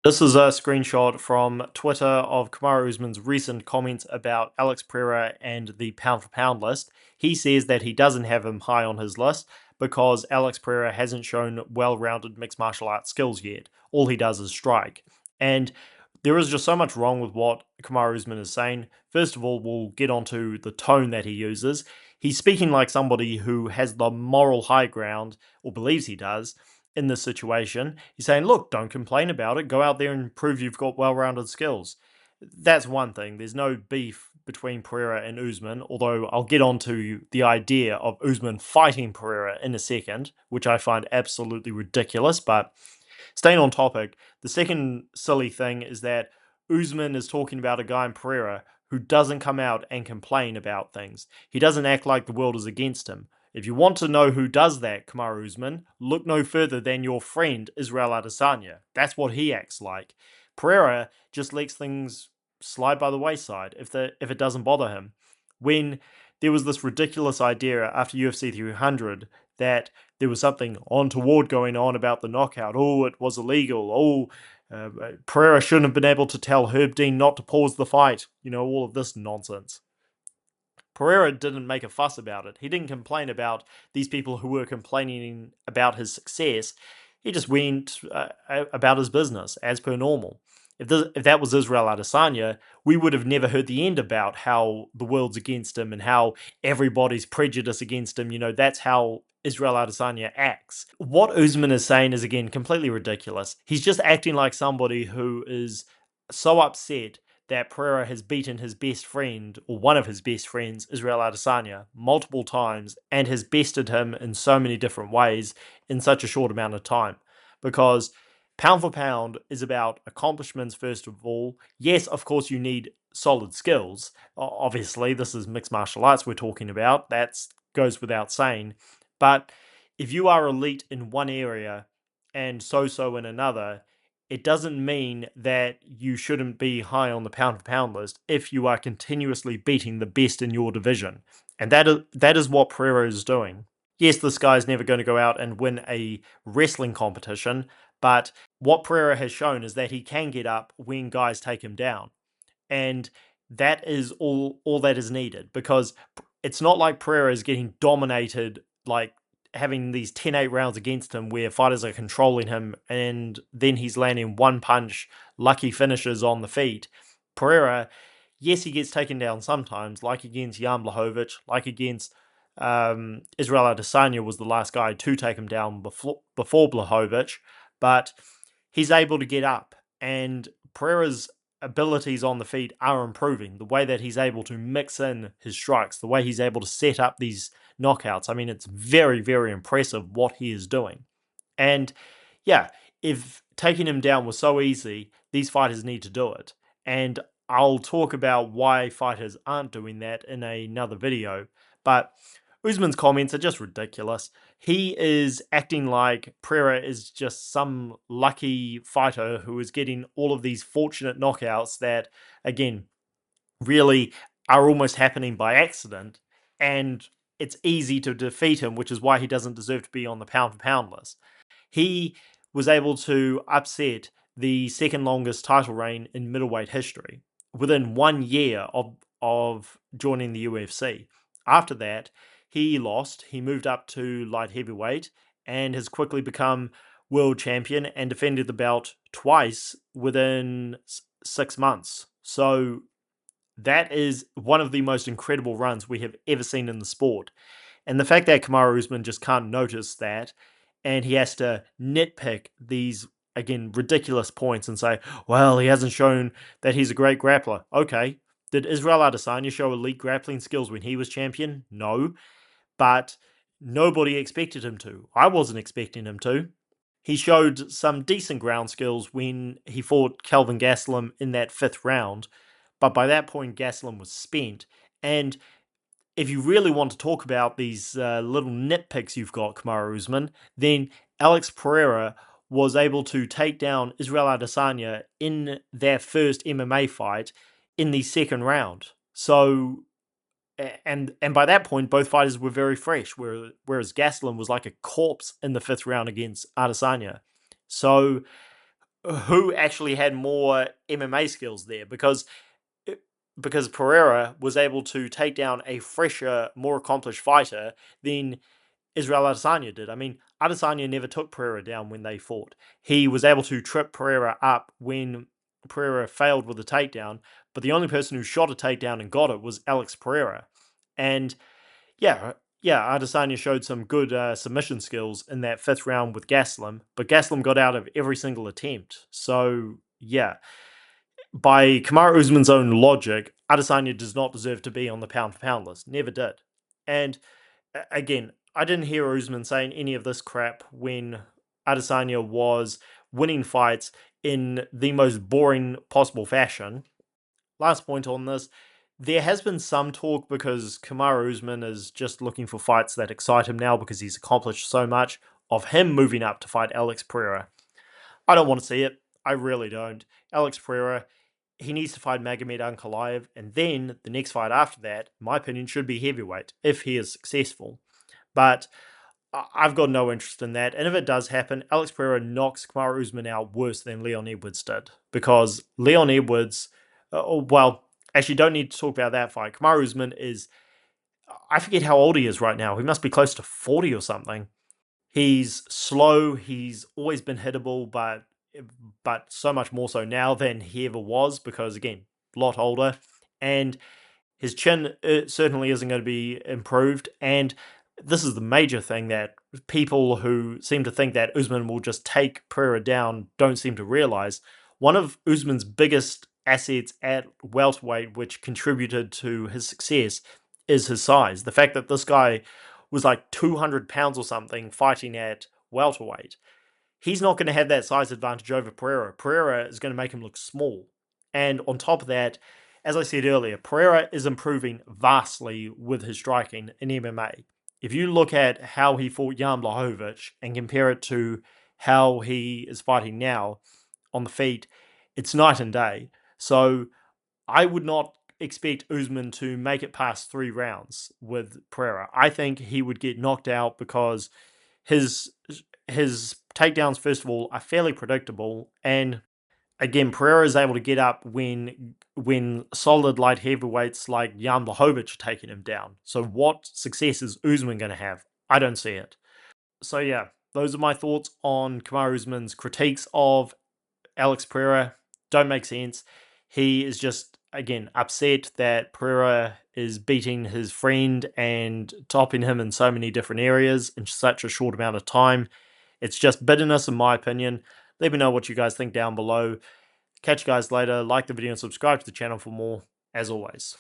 This is a screenshot from Twitter of Kamaru Usman's recent comments about Alex Pereira and the pound for pound list. He says that he doesn't have him high on his list because Alex Pereira hasn't shown well rounded mixed martial arts skills yet. All he does is strike. And there is just so much wrong with what Kamaru Usman is saying. First of all, we'll get onto the tone that he uses. He's speaking like somebody who has the moral high ground, or believes he does, in this situation. He's saying, look, don't complain about it. Go out there and prove you've got well rounded skills. That's one thing. There's no beef between Pereira and Usman, although I'll get onto the idea of Usman fighting Pereira in a second, which I find absolutely ridiculous. But staying on topic, the second silly thing is that Usman is talking about a guy in Pereira who doesn't come out and complain about things. He doesn't act like the world is against him. If you want to know who does that, Kamaru Usman, look no further than your friend Israel Adesanya. That's what he acts like. Pereira just lets things slide by the wayside if it doesn't bother him. When there was this ridiculous idea after UFC 300 that there was something untoward going on about the knockout. Oh, it was illegal. Pereira shouldn't have been able to tell Herb Dean not to pause the fight. All of this nonsense. Pereira didn't make a fuss about it. He didn't complain about these people who were complaining about his success. He just went about his business as per normal. If that was Israel Adesanya, we would have never heard the end about how the world's against him and how everybody's prejudiced against him. That's how Israel Adesanya acts. What Usman is saying is, again, completely ridiculous. He's just acting like somebody who is so upset that Pereira has beaten his best friend, or one of his best friends, Israel Adesanya, multiple times and has bested him in so many different ways in such a short amount of time. Because pound for pound is about accomplishments, first of all. Yes, of course, you need solid skills. Obviously, this is mixed martial arts we're talking about. That goes without saying. But if you are elite in one area and so in another, it doesn't mean that you shouldn't be high on the pound for pound list if you are continuously beating the best in your division. And that is what Pereira is doing. Yes, this guy's never going to go out and win a wrestling competition, but what Pereira has shown is that he can get up when guys take him down. And that is all that is needed, because it's not like Pereira is getting dominated, like having these 10-8 rounds against him where fighters are controlling him and then he's landing one punch lucky finishes on the feet. Pereira, yes, he gets taken down sometimes, like against Jan Blachowicz, like against Israel Adesanya was the last guy to take him down before Blachowicz, but he's able to get up, and Pereira's abilities on the feet are improving. The way that he's able to mix in his strikes, the way he's able to set up these knockouts. I mean, it's very, very impressive what he is doing. And yeah, if taking him down was so easy, these fighters need to do it. And I'll talk about why fighters aren't doing that in another video. But Usman's comments are just ridiculous. He is acting like Pereira is just some lucky fighter who is getting all of these fortunate knockouts that, again, really are almost happening by accident. And it's easy to defeat him, which is why he doesn't deserve to be on the pound for pound list. He was able to upset the second longest title reign in middleweight history within 1 year of joining the UFC. After that, he lost. He moved up to light heavyweight and has quickly become world champion and defended the belt twice within 6 months. So that is one of the most incredible runs we have ever seen in the sport. And the fact that Kamaru Usman just can't notice that, and he has to nitpick these, again, ridiculous points and say, well, he hasn't shown that he's a great grappler. Okay. Did Israel Adesanya show elite grappling skills when he was champion? No. But nobody expected him to. I wasn't expecting him to. He showed some decent ground skills when he fought Kelvin Gastelum in that fifth round, but by that point, Gastelum was spent. And if you really want to talk about these little nitpicks you've got, Kamaru Usman, then Alex Pereira was able to take down Israel Adesanya in their first MMA fight in the second round. So, and by that point, both fighters were very fresh, whereas Gastelum was like a corpse in the fifth round against Adesanya. So who actually had more MMA skills there, because Pereira was able to take down a fresher, more accomplished fighter than Israel Adesanya did. I mean, Adesanya never took Pereira down when they fought. He was able to trip Pereira up when Pereira failed with the takedown, but the only person who shot a takedown and got it was Alex Pereira. And yeah, yeah, Adesanya showed some good submission skills in that fifth round with Gaslam, but Gaslam got out of every single attempt. So yeah, by Kamaru Usman's own logic, Adesanya does not deserve to be on the pound for pound list. Never did. And again, I didn't hear Usman saying any of this crap when Adesanya was winning fights in the most boring possible fashion. Last point on this. There has been some talk because Kamaru Usman is just looking for fights that excite him now because he's accomplished so much, of him moving up to fight Alex Pereira. I don't want to see it. I really don't. Alex Pereira, he needs to fight Magomed Ankalaev, and then the next fight after that, in my opinion, should be heavyweight if he is successful. But I've got no interest in that. And if it does happen, Alex Pereira knocks Kamaru Usman out worse than Leon Edwards did. Because Leon Edwards, well, actually, don't need to talk about that fight. Kamaru Usman is, I forget how old he is right now. He must be close to 40 or something. He's slow. He's always been hittable, but so much more so now than he ever was because, again, a lot older. And his chin certainly isn't going to be improved. And this is the major thing that people who seem to think that Usman will just take Pereira down don't seem to realize. One of Usman's biggest assets at welterweight, which contributed to his success, is his size. The fact that this guy was like 200 pounds or something fighting at welterweight, he's not going to have that size advantage over Pereira. Pereira is going to make him look small. And on top of that, as I said earlier, Pereira is improving vastly with his striking in MMA. If you look at how he fought Jan Blachowicz and compare it to how he is fighting now on the feet, it's night and day. So I would not expect Usman to make it past 3 rounds with Pereira. I think he would get knocked out because his his takedowns, first of all, are fairly predictable, and again, Pereira is able to get up when solid light heavyweights like Jan Blachowicz are taking him down. So what success is Usman going to have? I don't see it. So yeah, those are my thoughts on Kamaru Usman's critiques of Alex Pereira. Don't make sense. He is just, again, upset that Pereira is beating his friend and topping him in so many different areas in such a short amount of time. It's just bitterness, in my opinion. Let me know what you guys think down below. Catch you guys later. Like the video and subscribe to the channel for more, as always.